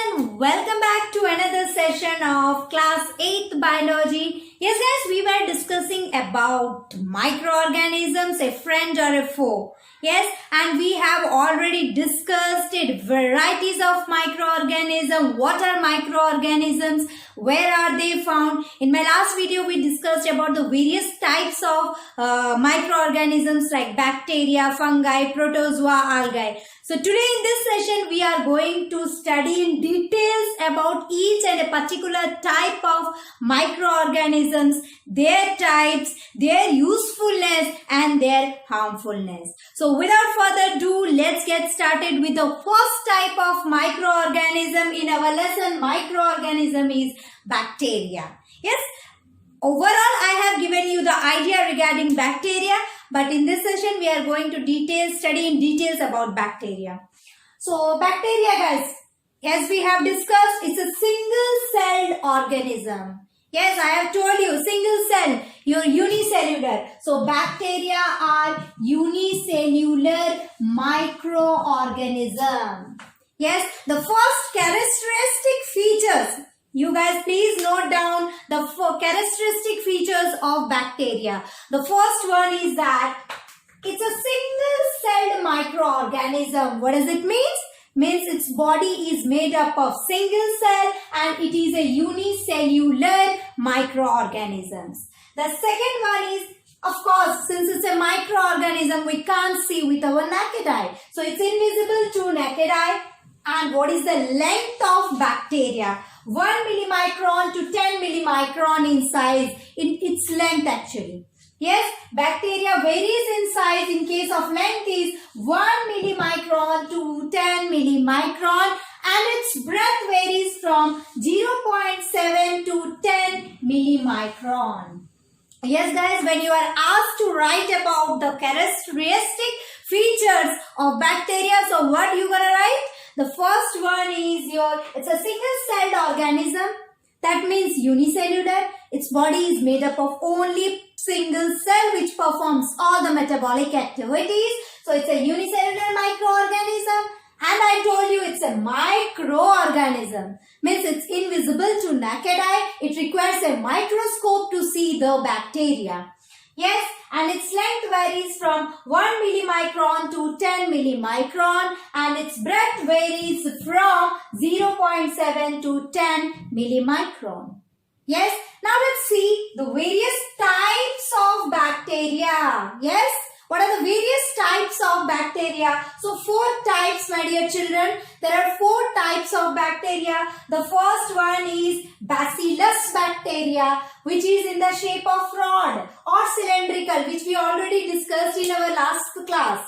and welcome back to another session of class 8th biology. Yes guys, we were discussing about microorganisms, a friend or a foe. Yes, and we have already discussed it, varieties of microorganisms, what are microorganisms, where are they found. In my last video, we discussed about the various types of microorganisms like bacteria, fungi, protozoa, algae. So today in this session, we are going to study in details about each and a particular type of microorganisms, their types, their usefulness and their harmfulness. So without further ado, let's get started with the first type of microorganism in our lesson. Microorganism is bacteria. Yes, overall I have given you the idea regarding bacteria, but in this session we are going to study in details about bacteria. So bacteria, guys, as we have discussed, it's a single-celled organism. Yes, I have told you, single cell, you're unicellular. So bacteria are unicellular microorganism. Yes, the first characteristic features, you guys please note down the characteristic features of bacteria. The first one is that it's a single-celled microorganism. What does it mean? Means its body is made up of single cell and it is a unicellular microorganisms. The second one is, of course, since it's a microorganism, we can't see with our naked eye. So it's invisible to naked eye. And what is the length of bacteria? 1 millimicron to 10 millimicron in size, in its length actually. Yes, bacteria varies in size. In case of length is 1 millimicron to 10 millimicron and its breadth varies from 0.7 to 10 millimicron. Yes guys, when you are asked to write about the characteristic features of bacteria, so what you gonna write? The first one is it's a single-celled organism. That means unicellular. Its body is made up of only single cell which performs all the metabolic activities. So it's a unicellular microorganism. And I told you it's a microorganism. Means it's invisible to naked eye. It requires a microscope to see the bacteria. Yes, and its length varies from 1 millimicron to 10 millimicron and its breadth varies from 0.7 to 10 millimicron. Yes, now let's see the various types of bacteria. Yes, what are the various types of bacteria? So 4 types, my dear children. There are 4 types of bacteria. The first one is Bacillus bacteria, which is in the shape of rod or cylindrical, which we already discussed in our last class.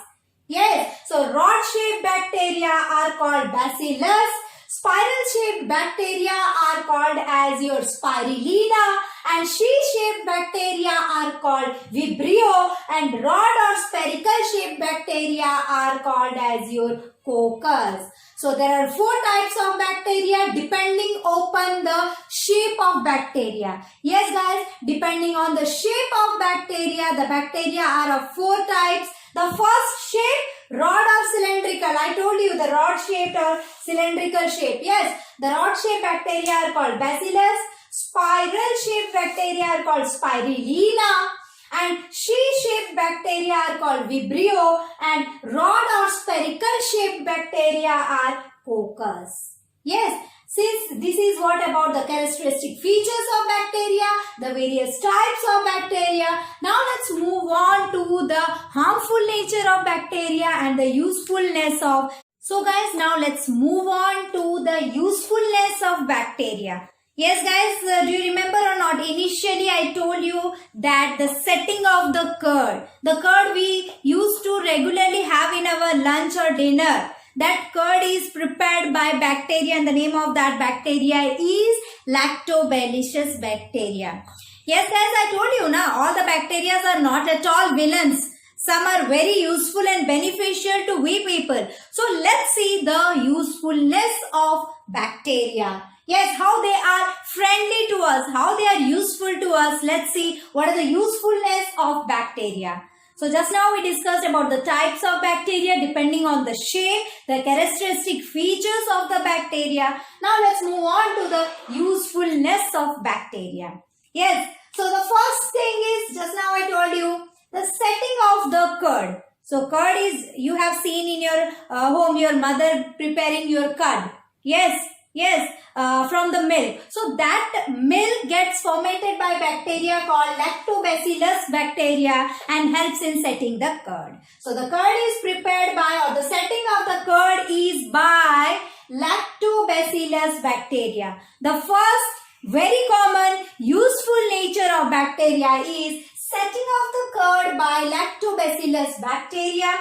Yes, so rod-shaped bacteria are called Bacillus. Spiral-shaped bacteria are called as your Spirulina and shield-shaped bacteria are called Vibrio and rod or spherical-shaped bacteria are called as your Coccus. So there are 4 types of bacteria depending upon the shape of bacteria. Yes guys, depending on the shape of bacteria, the bacteria are of 4 types. The first shape, rod or cylindrical. I told you the rod-shaped or cylindrical shape. Yes, the rod-shaped bacteria are called Bacillus. Spiral-shaped bacteria are called Spirulina. And shield-shaped bacteria are called Vibrio. And rod or spherical-shaped bacteria are Coccus. Yes. Since this is what about the characteristic features of bacteria, the various types of bacteria. Now let's move on to the harmful nature of bacteria and the usefulness of. So guys, now let's move on to the usefulness of bacteria. Yes guys, do you remember or not? Initially I told you that the setting of the curd. The curd we used to regularly have in our lunch or dinner. That curd is prepared by bacteria and the name of that bacteria is lactobacillus bacteria. Yes guys, I told you now, all the bacteria are not at all villains. Some are very useful and beneficial to we people. So let's see the usefulness of bacteria. Yes, how they are friendly to us, how they are useful to us. Let's see what are the usefulness of bacteria. So just now we discussed about the types of bacteria depending on the shape, the characteristic features of the bacteria. Now let's move on to the usefulness of bacteria. Yes, so the first thing is, just now I told you, the setting of the curd. So curd is, you have seen in your home, your mother preparing your curd. Yes, from the milk. So that milk gets fermented by bacteria called lactobacillus bacteria and helps in setting the curd. So the curd is prepared by, or the setting of the curd is by lactobacillus bacteria. The first very common useful nature of bacteria is setting of the curd by lactobacillus bacteria.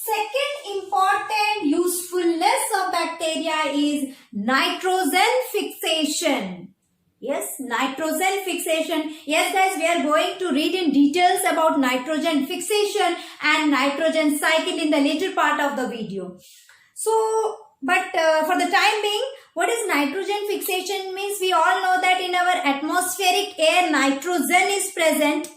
Second important usefulness of bacteria is nitrogen fixation. Yes, nitrogen fixation. Yes guys, we are going to read in details about nitrogen fixation and nitrogen cycle in the later part of the video. So, but for the time being, what is nitrogen fixation means? We all know that in our atmospheric air, nitrogen is present.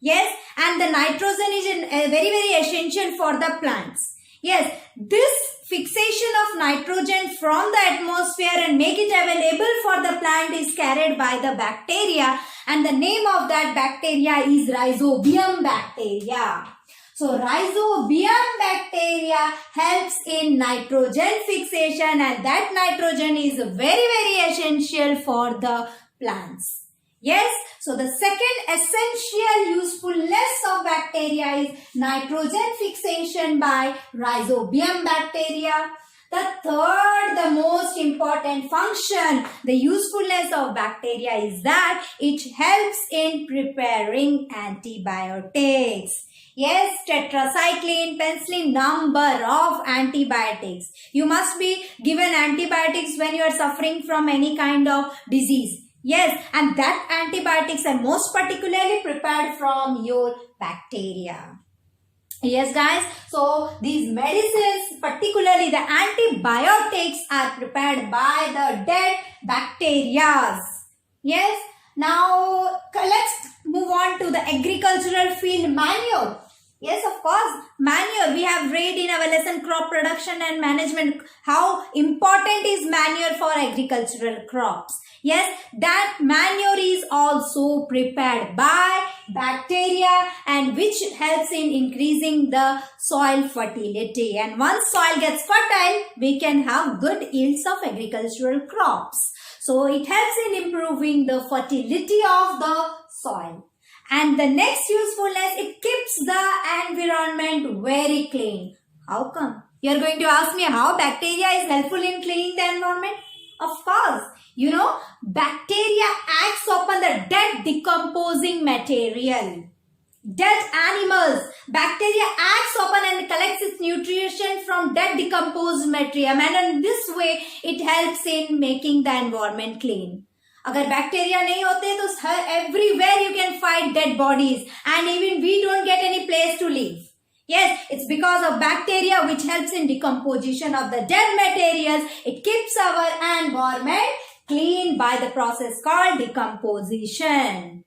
Yes, and the nitrogen is very essential for the plants. Yes, this fixation of nitrogen from the atmosphere and make it available for the plant is carried by the bacteria, and the name of that bacteria is rhizobium bacteria. So rhizobium bacteria helps in nitrogen fixation, and that nitrogen is very essential for the plants. Yes, so the second essential usefulness of bacteria is nitrogen fixation by rhizobium bacteria. The third, the most important function, the usefulness of bacteria is that it helps in preparing antibiotics. Yes, tetracycline, penicillin, number of antibiotics. You must be given antibiotics when you are suffering from any kind of disease. Yes, and that antibiotics are most particularly prepared from your bacteria. Yes guys, so these medicines, particularly the antibiotics, are prepared by the dead bacteria. Yes, now let's move on to the agricultural field, manure. Yes, of course, manure. We have read in our lesson crop production and management how important is manure for agricultural crops. Yes, that manure is also prepared by bacteria and which helps in increasing the soil fertility. And once soil gets fertile, we can have good yields of agricultural crops. So it helps in improving the fertility of the soil. And the next usefulness, it keeps the environment very clean. How come? You are going to ask me how bacteria is helpful in cleaning the environment? Of course, you know, bacteria acts upon the dead decomposing material. Dead animals, bacteria acts upon and collects its nutrition from dead decomposed material, and in this way it helps in making the environment clean. अगर bacteria नहीं होते तो everywhere you can find dead bodies and even we don't get any place to live. Yes, it's because of bacteria which helps in decomposition of the dead materials. It keeps our environment clean by the process called decomposition.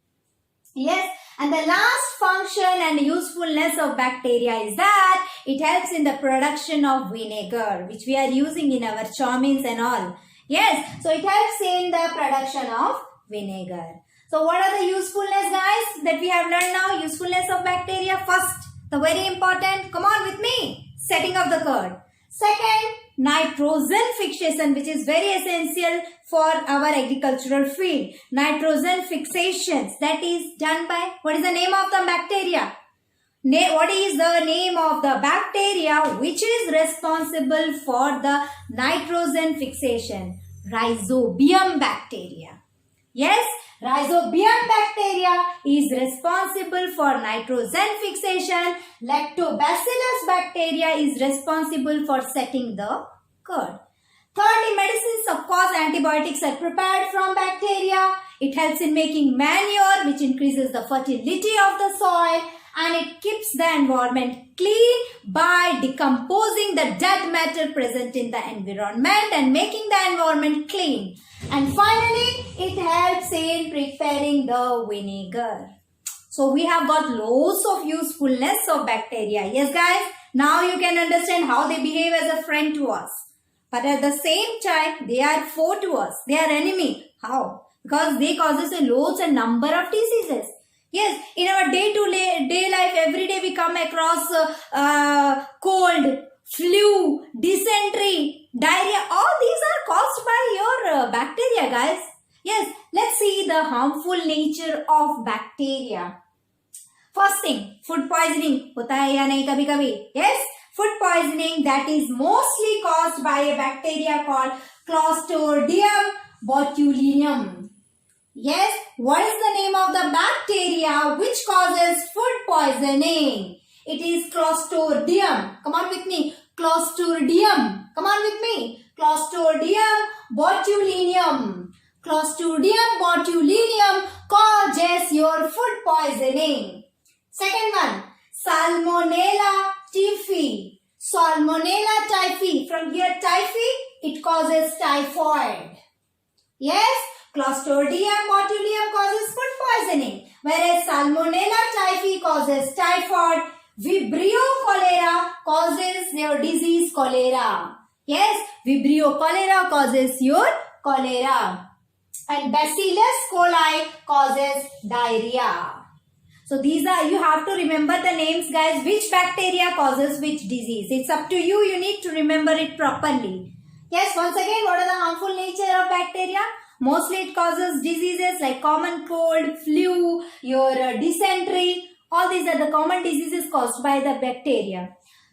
Yes, and the last function and usefulness of bacteria is that it helps in the production of vinegar, which we are using in our chow means and all. Yes, so it helps in the production of vinegar. So what are the usefulness, guys, that we have learned now? Usefulness of bacteria. First, the very important, come on with me, setting of the curd. Second, nitrogen fixation, which is very essential for our agricultural field. Nitrogen fixations, that is done by, what is the name of the bacteria? What is the name of the bacteria which is responsible for the nitrogen fixation? Rhizobium bacteria. Yes, rhizobium bacteria is responsible for nitrogen fixation. Lactobacillus bacteria is responsible for setting the curd. Third, in medicines, of course, antibiotics are prepared from bacteria. It helps in making manure, which increases the fertility of the soil. And it keeps the environment clean by decomposing the dead matter present in the environment and making the environment clean. And finally, it helps in preparing the vinegar. So we have got loads of usefulness of bacteria. Yes guys, now you can understand how they behave as a friend to us. But at the same time, they are foe to us. They are enemy. How? Because they causes a loads and number of diseases. Yes, in our day-to-day life, every day we come across cold, flu, dysentery, diarrhea. All these are caused by your bacteria, guys. Yes, let's see the harmful nature of bacteria. First thing, food poisoning. होता है या नहीं कभी-कभी? Yes, food poisoning that is mostly caused by a bacteria called Clostridium botulinum. Yes, what is the name of the bacteria which causes food poisoning? It is Clostridium. Come on with me. Clostridium. Come on with me. Clostridium botulinum. Clostridium botulinum causes your food poisoning. Second one, Salmonella typhi. Salmonella typhi. From here, typhi, it causes typhoid. Yes, Clostridium botulinum causes food poisoning, whereas Salmonella typhi causes typhoid. Vibrio cholera causes your disease cholera. Yes, Vibrio cholera causes your cholera. And Bacillus coli causes diarrhea. So these are, you have to remember the names guys, which bacteria causes which disease. It's up to you, you need to remember it properly. Yes, once again, what are the harmful nature of bacteria? Mostly it causes diseases like common cold, flu, your dysentery. All these are the common diseases caused by the bacteria.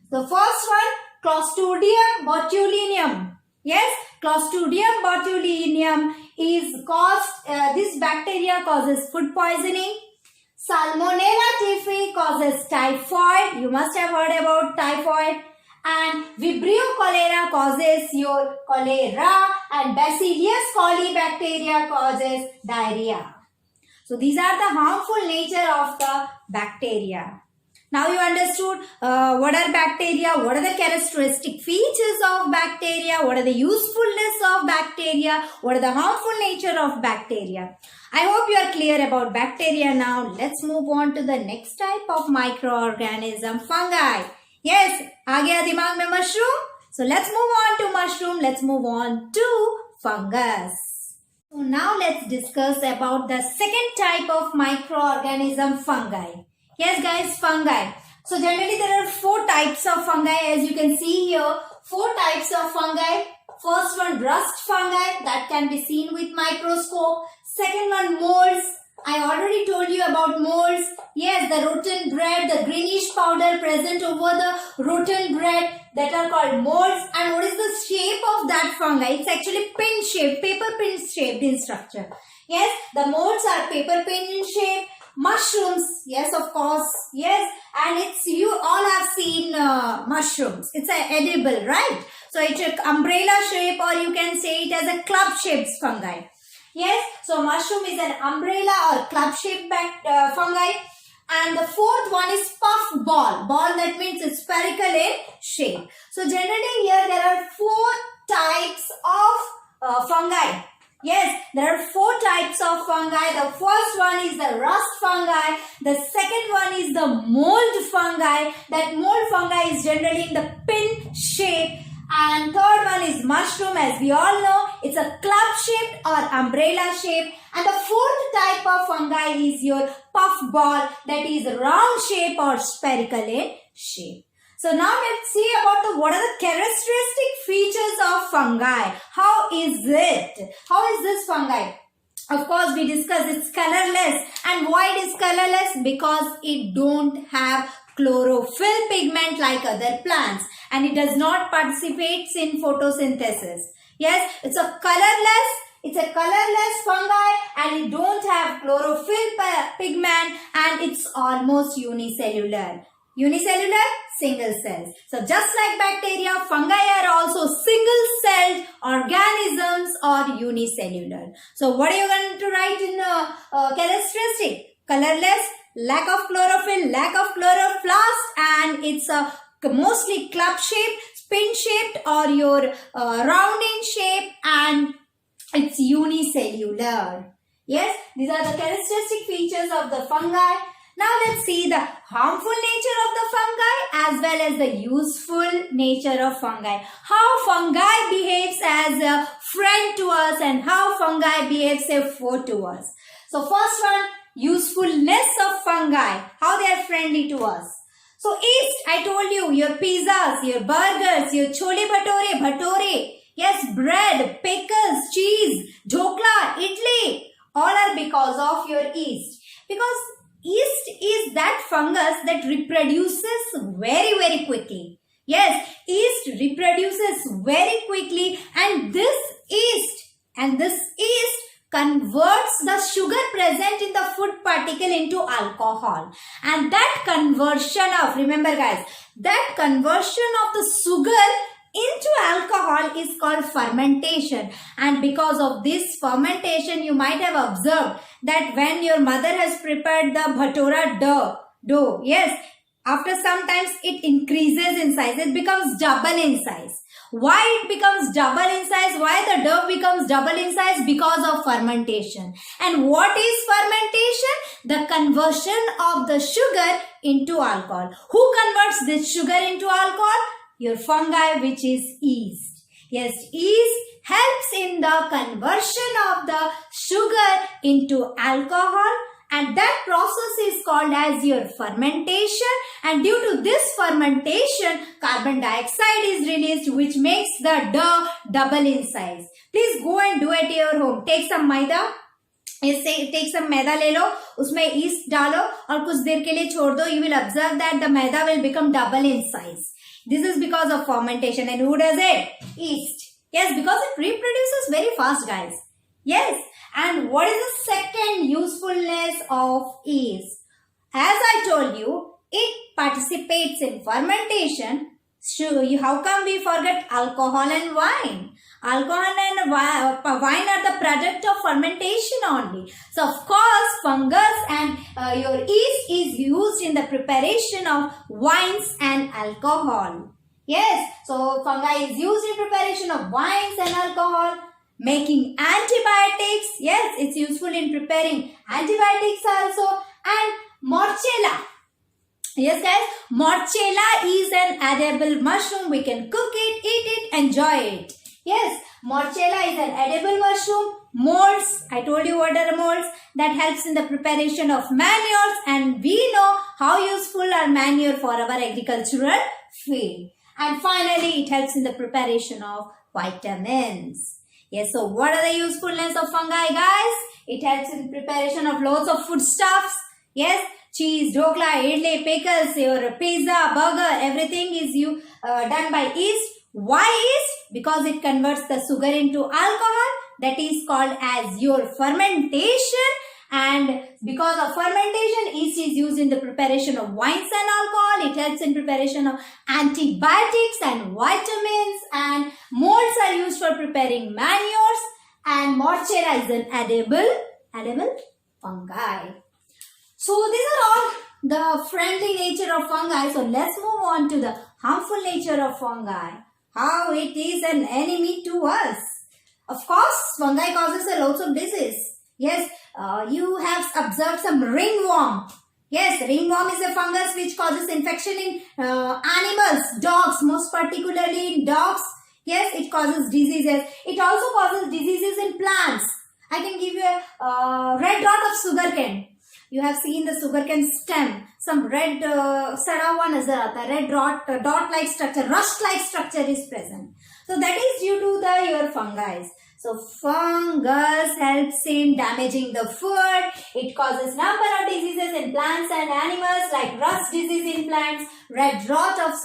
The first one, Clostridium botulinum. Yes, Clostridium botulinum is caused, this bacteria causes food poisoning. Salmonella typhi causes typhoid. You must have heard about typhoid. And Vibrio cholera causes your cholera. And Bacillus coli bacteria causes diarrhea. So these are the harmful nature of the bacteria. Now you understood what are bacteria, what are the characteristic features of bacteria, what are the usefulness of bacteria, what are the harmful nature of bacteria. I hope you are clear about bacteria now. Let's move on to the next type of microorganism, fungi. Yes, aa gaya dimag mein mushroom. So let's move on to mushroom. Let's move on to fungus. So now let's discuss about the second type of microorganism, fungi. Yes guys, fungi. So generally there are 4 types of fungi, as you can see here. 4 types of fungi. First one, rust fungi, that can be seen with microscope. Second one, molds. I already told you about molds. Yes, the rotten bread, the greenish powder present over the rotten bread, that are called molds. And what is the shape of that fungi? It's actually pin shape, paper pin shaped in structure. Yes, the molds are paper pin in shape. Mushrooms, yes, of course, yes, and it's, you all have seen mushrooms. It's a edible, right? So it's an umbrella shape, or you can say it as a club shaped fungi. Yes, so mushroom is an umbrella or club shaped fungi. And the fourth one is puff ball. Ball, that means it's spherical in shape. So generally here there are 4 types of fungi. Yes, there are 4 types of fungi. The first one is the rust fungi. The second one is the mold fungi. That mold fungi is generally in the pin shape. And third one is mushroom. As we all know, it's a club shaped or umbrella shape. And the fourth type of fungi is your puff ball, that is round shape or spherical in shape. So now let's see about what are the characteristic features of fungi. How is it? How is this fungi? Of course, we discussed it's colorless. And why it is colorless? Because it don't have chlorophyll pigment like other plants. And it does not participate in photosynthesis. Yes, it's a colorless fungi and it don't have chlorophyll pigment, and it's almost unicellular. Unicellular, single cells. So just like bacteria, fungi are also single celled organisms or unicellular. So what are you going to write in characteristic? Colorless, lack of chlorophyll, lack of chloroplast, and it's a mostly club shaped, spin shaped, or your round in shape, and it's unicellular. Yes, these are the characteristic features of the fungi. Now let's see the harmful nature of the fungi as well as the useful nature of fungi. How fungi behaves as a friend to us and how fungi behaves as a foe to us. So first one, usefulness of fungi. How they are friendly to us. So yeast, I told you, your pizzas, your burgers, your chole bhature. Yes, bread, pickles, cheese, dhokla, idli. All are because of your yeast. Because yeast is that fungus that reproduces very quickly. Yes, yeast reproduces very quickly and this yeast converts the sugar present in the food particle into alcohol. And that conversion of, remember guys, that conversion of the sugar into alcohol is called fermentation. And because of this fermentation, you might have observed that when your mother has prepared the bhatura dough, yes, after some times it increases in size. It becomes double in size. Why it becomes double in size? Why the dough becomes double in size? Because of fermentation. And what is fermentation? The conversion of the sugar into alcohol. Who converts this sugar into alcohol? Your fungi, which is yeast. Yes, yeast helps in the conversion of the sugar into alcohol. And that process is called as your fermentation. And due to this fermentation, carbon dioxide is released which makes the dough double in size. Please go and do at your home. Take some maida. Take some maida ले लो, उसमें yeast डालो और कुछ देर के लिए छोड़ दो. You will observe that the maida will become double in size. This is because of fermentation. And who does it? Yeast. Yes, because it reproduces very fast, guys. Yes. And what is the second usefulness of yeast? As I told you, it participates in fermentation. So how come we forget alcohol and wine? Alcohol and wine are the product of fermentation only. So of course, fungus and your yeast is used in the preparation of wines and alcohol. Yes, so fungi is used in preparation of wines and alcohol. Making antibiotics, yes, it's useful in preparing antibiotics also. And morchella, yes guys, morchella is an edible mushroom. We can cook it, eat it, enjoy it. Yes, morchella is an edible mushroom. Molds, I told you what are molds, that helps in the preparation of manures, and we know how useful are manure for our agricultural field. And finally, it helps in the preparation of vitamins. Yes, so what are the usefulness of fungi, guys? It helps in preparation of loads of foodstuffs. Yes, cheese, dhokla, idli, pickles, your pizza, burger, everything is done by yeast. Why yeast? Because it converts the sugar into alcohol. That is called as your fermentation. And because of fermentation, yeast is used in the preparation of wines and alcohol. It helps in preparation of antibiotics and vitamins. And molds are used for preparing manures. And morchella is an edible fungi. So these are all the friendly nature of fungi. So let's move on to the harmful nature of fungi. How it is an enemy to us. Of course, fungi causes a lots of disease. Yes, you have observed some ringworm. Yes, ringworm is a fungus which causes infection in animals, dogs, most particularly in dogs. Yes, it causes diseases. It also causes diseases in plants. I can give you a red dot of sugarcane. You have seen the sugarcane stem. Some red sada hua nazar aata hai. Red dot like structure, rust like structure is present. So that is due to your fungi. So fungus helps in damaging the food. It causes number of diseases in plants and animals like rust disease in plants, red rot of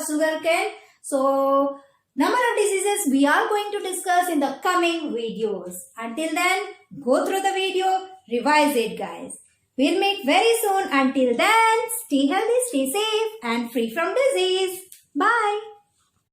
sugarcane. So number of diseases we are going to discuss in the coming videos. Until then, go through the video, revise it guys. We'll meet very soon. Until then, stay healthy, stay safe and free from disease. Bye.